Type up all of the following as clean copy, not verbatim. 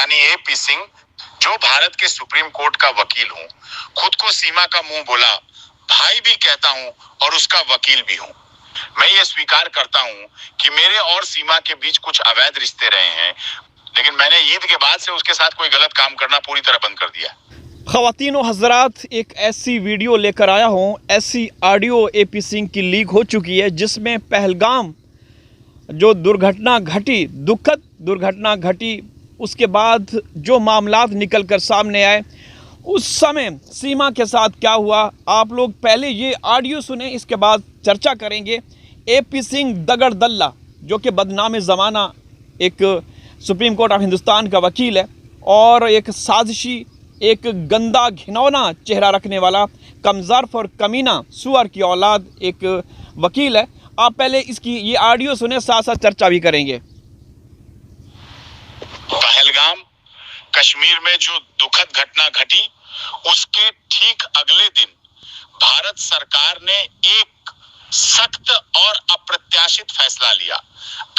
यानी एपी सिंह, जो भारत के सुप्रीम कोर्ट का वकील हूँ, खुद को सीमा का मुंह बोला भाई भी कहता हूँ और उसका वकील भी हूँ। मैं ये स्वीकार करता हूँ कि मेरे और सीमा के बीच कुछ अवैध रिश्ते रहे हैं, लेकिन मैंने ईद के बाद से उसके साथ कोई गलत काम करना पूरी तरह बंद कर दिया। ख़वातीन व हज़रात, एक ऐसी वीडियो लेकर आया हूँ, ऐसी ऑडियो एपी सिंह की लीक हो चुकी है जिसमें पहलगाम जो दुर्घटना घटी, दुखद दुर्घटना घटी, उसके बाद जो मामलात निकल कर सामने आए, उस समय सीमा के साथ क्या हुआ, आप लोग पहले ये ऑडियो सुने, इसके बाद चर्चा करेंगे। एपी सिंह दगड़ दल्ला, जो कि बदनाम ज़माना एक सुप्रीम कोर्ट ऑफ हिंदुस्तान का वकील है और एक साजिशी, एक गंदा घिनौना चेहरा रखने वाला, कमज़र्फ और कमीना सुअर की औलाद एक वकील है। आप पहले इसकी ये ऑडियो सुने, साथ साथ चर्चा भी करेंगे। पहलगाम कश्मीर में जो दुखद घटना घटी, उसके ठीक अगले दिन भारत सरकार ने एक सख्त और अप्रत्याशित फैसला लिया।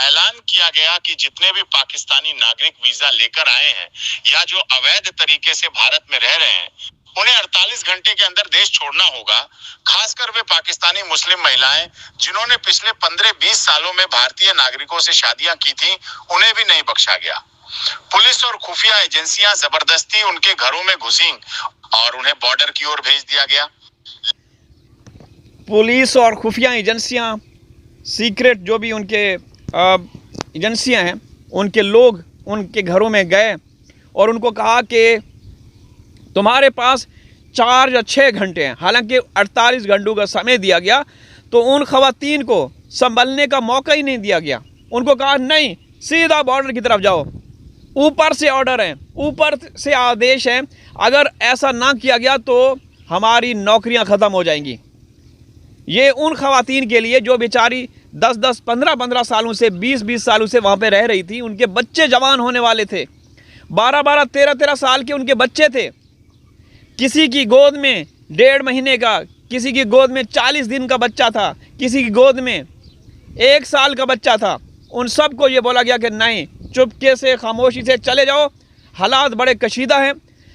ऐलान किया गया कि जितने भी पाकिस्तानी नागरिक वीजा लेकर आए हैं या जो अवैध तरीके से भारत में रह रहे हैं, उन्हें 48 घंटे के अंदर देश छोड़ना होगा। खासकर वे पाकिस्तानी मुस्लिम महिलाएं जिन्होंने पिछले 15-20 सालों में भारतीय नागरिकों से शादियां की थी, उन्हें भी नहीं बख्शा गया। पुलिस और खुफिया एजेंसियां जबरदस्ती उनके घरों में घुसी और उन्हें बॉर्डर की ओर भेज दिया गया। पुलिस और खुफिया एजेंसियां, सीक्रेट जो भी उनके एजेंसियां हैं, उनके लोग उनके घरों में गए और उनको कहा कि तुम्हारे पास 4 या 6 घंटे हैं। हालांकि 48 घंटों का समय दिया गया, तो उन खवातीन को संभलने का मौका ही नहीं दिया गया। उनको कहा नहीं, सीधा बॉर्डर की तरफ जाओ। ऊपर से ऑर्डर है, ऊपर से आदेश है, अगर ऐसा ना किया गया तो हमारी नौकरियां ख़त्म हो जाएंगी। ये उन खवातीन के लिए जो बेचारी 10-10, 15-15 सालों से, 20-20 सालों से वहाँ पे रह रही थी। उनके बच्चे जवान होने वाले थे, 12-12, 13-13 साल के उनके बच्चे थे। किसी की गोद में 1.5 महीने का, किसी की गोद में 40 दिन का बच्चा था, किसी की गोद में 1 साल का बच्चा था। उन सबको ये बोला गया कि नहीं, चुपके से, खामोशी से चले जाओ। हालात बड़े कशीदा हैं,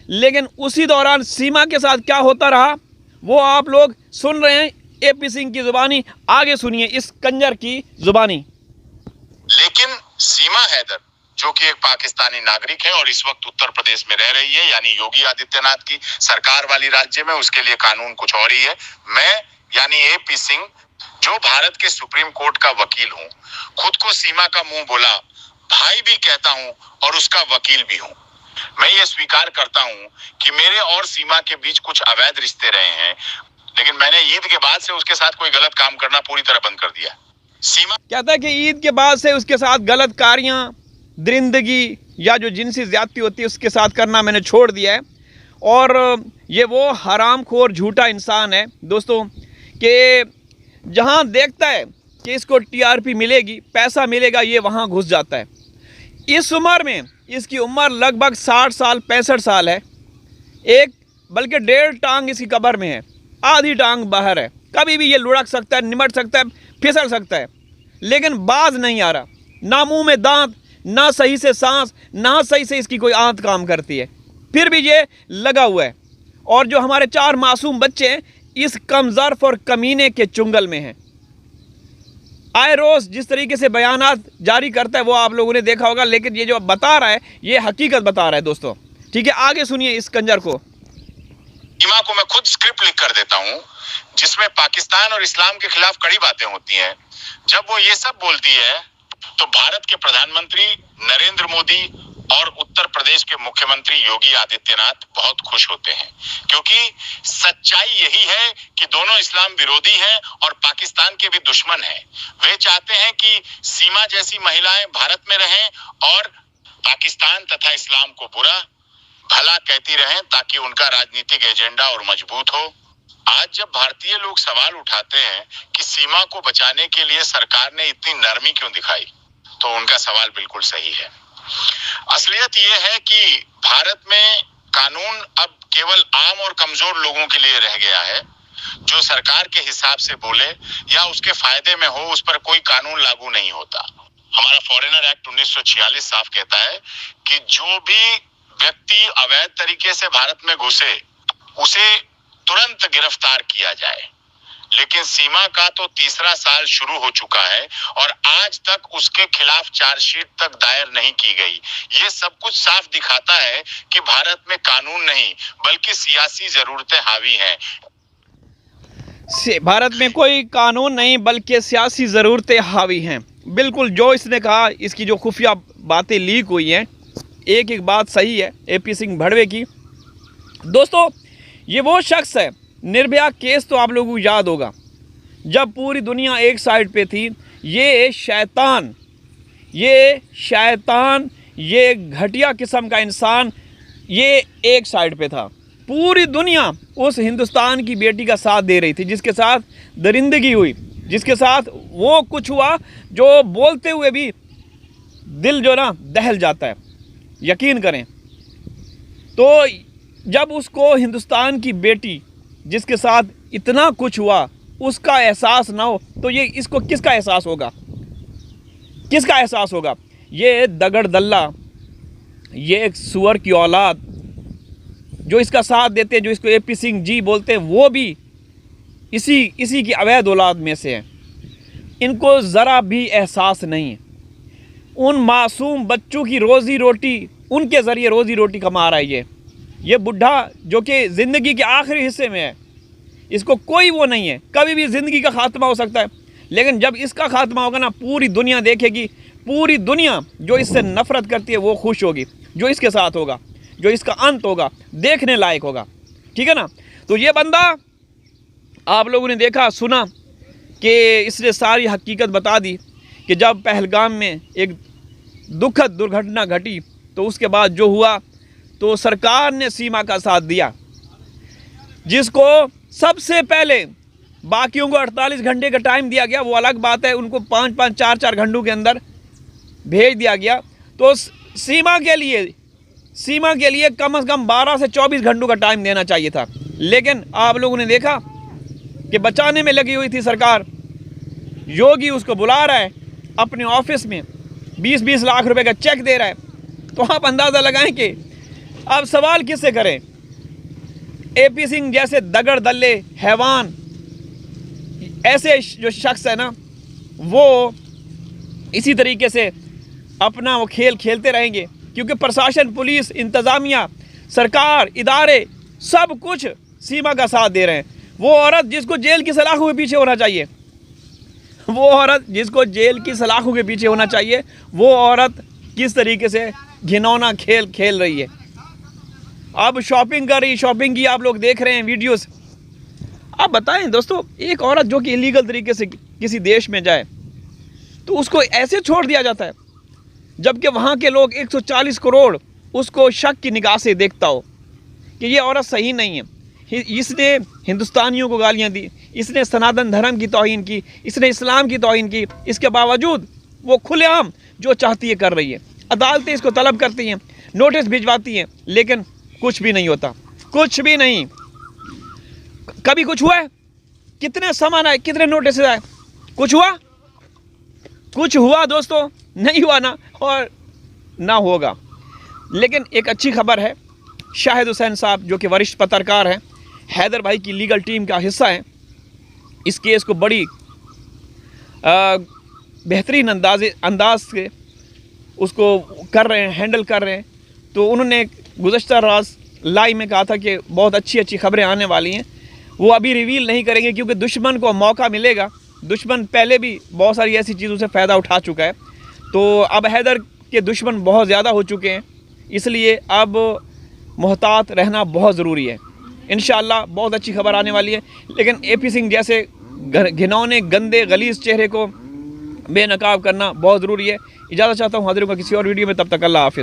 लेकिन उसी दौरान सीमा के साथ क्या होता रहा वो आप लोग सुन रहे हैं। एपी सिंह की जुबानी, आगे सुनिए इस कंजर की जुबानी। लेकिन सीमा हैदर, जो कि एक पाकिस्तानी नागरिक है और इस वक्त उत्तर प्रदेश में रह रही है, यानी योगी आदित्यनाथ की सरकार वाली राज्य में, उसके लिए कानून कुछ और ही है। मैं यानी एपी सिंह, जो भारत के सुप्रीम कोर्ट का वकील हूँ, खुद को सीमा का मुंह बोला भाई भी कहता हूँ और उसका वकील भी हूँ। मैं ये स्वीकार करता हूँ कि मेरे और सीमा के बीच कुछ अवैध रिश्ते रहे हैं, लेकिन मैंने ईद के बाद से उसके साथ कोई गलत काम करना पूरी तरह बंद कर दिया। सीमा कहता है कि ईद के बाद से उसके साथ गलत कार्यां, दरिंदगी या जो जिनसी ज्यादती होती है उसके साथ करना मैंने छोड़ दिया है। और ये वो हरामखोर झूठा इंसान है दोस्तों, कि जहां देखता है कि इसको टीआरपी मिलेगी, पैसा मिलेगा, ये वहां घुस जाता है। इस उम्र में, इसकी उम्र लगभग 60 साल 65 साल है, एक बल्कि 1.5 टांग इसकी कब्र में है, आधी टांग बाहर है। कभी भी ये लुढ़क सकता है, निमट सकता है, फिसल सकता है, लेकिन बाज नहीं आ रहा। ना मुंह में दांत, ना सही से सांस, ना सही से इसकी कोई आंत काम करती है, फिर भी ये लगा हुआ है। और जो हमारे 4 मासूम बच्चे हैं, इस कमज़र्फ और कमीने के चुंगल में हैं। आए रोज़ जिस तरीके से बयानात जारी करता है वो आप लोगों ने देखा होगा, लेकिन ये जो बता रहा है ये हकीकत बता रहा है दोस्तों। ठीक है, आगे सुनिए इस कंजर को। सीमा को मैं खुद स्क्रिप्ट लिख कर देता हूँ जिसमें पाकिस्तान और इस्लाम के खिलाफ कड़ी बातें होती हैं। जब वो ये सब बोलती है तो भारत के प्रधानमंत्री नरेंद्र मोदी और उत्तर प्रदेश के मुख्यमंत्री योगी आदित्यनाथ बहुत खुश होते हैं, क्योंकि सच्चाई यही है कि दोनों इस्लाम विरोधी हैं और पाकिस्तान के भी दुश्मन हैं। वे चाहते हैं कि सीमा जैसी महिलाएं भारत में रहें और पाकिस्तान तथा इस्लाम को बुरा भला कहती रहें, ताकि उनका राजनीतिक एजेंडा और मजबूत हो। आज जब भारतीय लोग सवाल उठाते हैं कि सीमा को बचाने के लिए सरकार ने इतनी नरमी क्यों दिखाई, तो उनका सवाल बिल्कुल सही है। असलियत ये है कि भारत में कानून अब केवल आम और कमजोर लोगों के लिए रह गया है। जो सरकार के हिसाब से बोले या उसके फायदे में हो, उस पर कोई कानून लागू नहीं होता। हमारा फॉरेनर एक्ट 1946 साफ कहता है कि जो भी व्यक्ति अवैध तरीके से भारत में घुसे उसे तुरंत गिरफ्तार किया जाए। लेकिन सीमा का तो तीसरा साल शुरू हो चुका है और आज तक उसके खिलाफ चार्जशीट तक दायर नहीं की गई। ये सब कुछ साफ दिखाता है कि भारत में कानून नहीं बल्कि सियासी जरूरतें हावी हैं। भारत में कोई कानून नहीं बल्कि सियासी ज़रूरतें हावी हैं। बिल्कुल जो इसने कहा, इसकी जो खुफिया बातें लीक हुई हैं, एक एक बात सही है एपी सिंह भड़वे की। दोस्तों, ये वो शख्स है, निर्भया केस तो आप लोगों को याद होगा, जब पूरी दुनिया एक साइड पे थी, ये शैतान, ये घटिया किस्म का इंसान, ये एक साइड पे था। पूरी दुनिया उस हिंदुस्तान की बेटी का साथ दे रही थी जिसके साथ दरिंदगी हुई, जिसके साथ वो कुछ हुआ जो बोलते हुए भी दिल जो ना दहल जाता है, यकीन करें। तो जब उसको हिंदुस्तान की बेटी जिसके साथ इतना कुछ हुआ उसका एहसास ना हो तो ये इसको किसका एहसास होगा? किसका एहसास होगा? ये दगड़ दल्ला, ये एक सुअर की औलाद जो इसका साथ देते हैं, जो इसको एपी सिंह जी बोलते हैं, वो भी इसी की अवैध औलाद में से हैं। इनको ज़रा भी एहसास नहीं है। उन मासूम बच्चों की रोज़ी रोटी, उनके ज़रिए रोज़ी रोटी कमा रहा है ये बुढ़ा जो कि ज़िंदगी के आखिरी हिस्से में है। इसको कोई वो नहीं है, कभी भी ज़िंदगी का खात्मा हो सकता है, लेकिन जब इसका खात्मा होगा ना, पूरी दुनिया देखेगी, पूरी दुनिया जो इससे नफ़रत करती है वो खुश होगी। जो इसके साथ होगा, जो इसका अंत होगा, देखने लायक होगा। ठीक है ना? तो ये बंदा, आप लोगों ने देखा सुना कि इसने सारी हकीकत बता दी कि जब पहलगाम में एक दुखद दुर्घटना घटी तो उसके बाद जो हुआ, तो सरकार ने सीमा का साथ दिया, जिसको सबसे पहले, बाकियों को 48 घंटे का टाइम दिया गया, वो अलग बात है, उनको 5-5, 4-4 घंटों के अंदर भेज दिया गया। तो सीमा के लिए कम से कम 12 से 24 घंटों का टाइम देना चाहिए था। लेकिन आप लोगों ने देखा कि बचाने में लगी हुई थी सरकार। योगी उसको बुला रहा है अपने ऑफिस में, 20-20 लाख रुपए का चेक दे रहा है। तो आप अंदाज़ा लगाएं कि अब सवाल किससे करें? एपी सिंह जैसे दगड़ दल्ले हैवान, ऐसे जो शख्स है ना, वो इसी तरीके से अपना वो खेल खेलते रहेंगे, क्योंकि प्रशासन, पुलिस, इंतज़ामिया, सरकार, इदारे सब कुछ सीमा का साथ दे रहे हैं। वो औरत जिसको जेल की सलाखों के पीछे होना चाहिए, वो औरत जिसको जेल की सलाखों के पीछे होना चाहिए, वो औरत किस तरीके से घिनौना खेल खेल रही है। अब शॉपिंग कर रही, शॉपिंग की आप लोग देख रहे हैं वीडियोस। आप बताएं दोस्तों, एक औरत जो कि इलीगल तरीके से किसी देश में जाए तो उसको ऐसे छोड़ दिया जाता है, जबकि वहाँ के लोग 140 करोड़ उसको शक की निगाह से देखता हो कि ये औरत सही नहीं है। इसने हिंदुस्तानियों को गालियाँ दी, इसने सनातन धर्म की तौहीन की, इसने इस्लाम की तौहीन की, इसके बावजूद वो खुलेआम जो चाहती है कर रही है। अदालतें इसको तलब करती हैं, नोटिस भिजवाती हैं, लेकिन कुछ भी नहीं होता, कुछ भी नहीं। कभी कुछ हुआ है? कितने सामान आए, कितने नोटिस आए? कुछ हुआ? कुछ हुआ दोस्तों? नहीं हुआ ना, और ना होगा। लेकिन एक अच्छी खबर है, शाहिद हुसैन साहब जो कि वरिष्ठ पत्रकार हैं, हैदर भाई की लीगल टीम का हिस्सा हैं, इस केस को बड़ी बेहतरीन अंदाज से उसको कर रहे हैं, हैंडल कर रहे हैं। तो उन्होंने गुज़श्ता रात लाइव में कहा था कि बहुत अच्छी अच्छी खबरें आने वाली हैं। वो अभी रिवील नहीं करेंगे क्योंकि दुश्मन को मौका मिलेगा। दुश्मन पहले भी बहुत सारी ऐसी चीज़ों से फ़ायदा उठा चुका है, तो अब हैदर के दुश्मन बहुत ज़्यादा हो चुके हैं, इसलिए अब मोहतात रहना बहुत ज़रूरी है। इंशाअल्लाह बहुत अच्छी खबर आने वाली है। लेकिन एपी सिंह जैसे घिनौने, गंदे, गलीज़ चेहरे को बेनकाब करना बहुत ज़रूरी है। इजाज़त चाहता हूँ, हाजिर होगा किसी और वीडियो में, तब तक अल्लाह हाफ़िज़।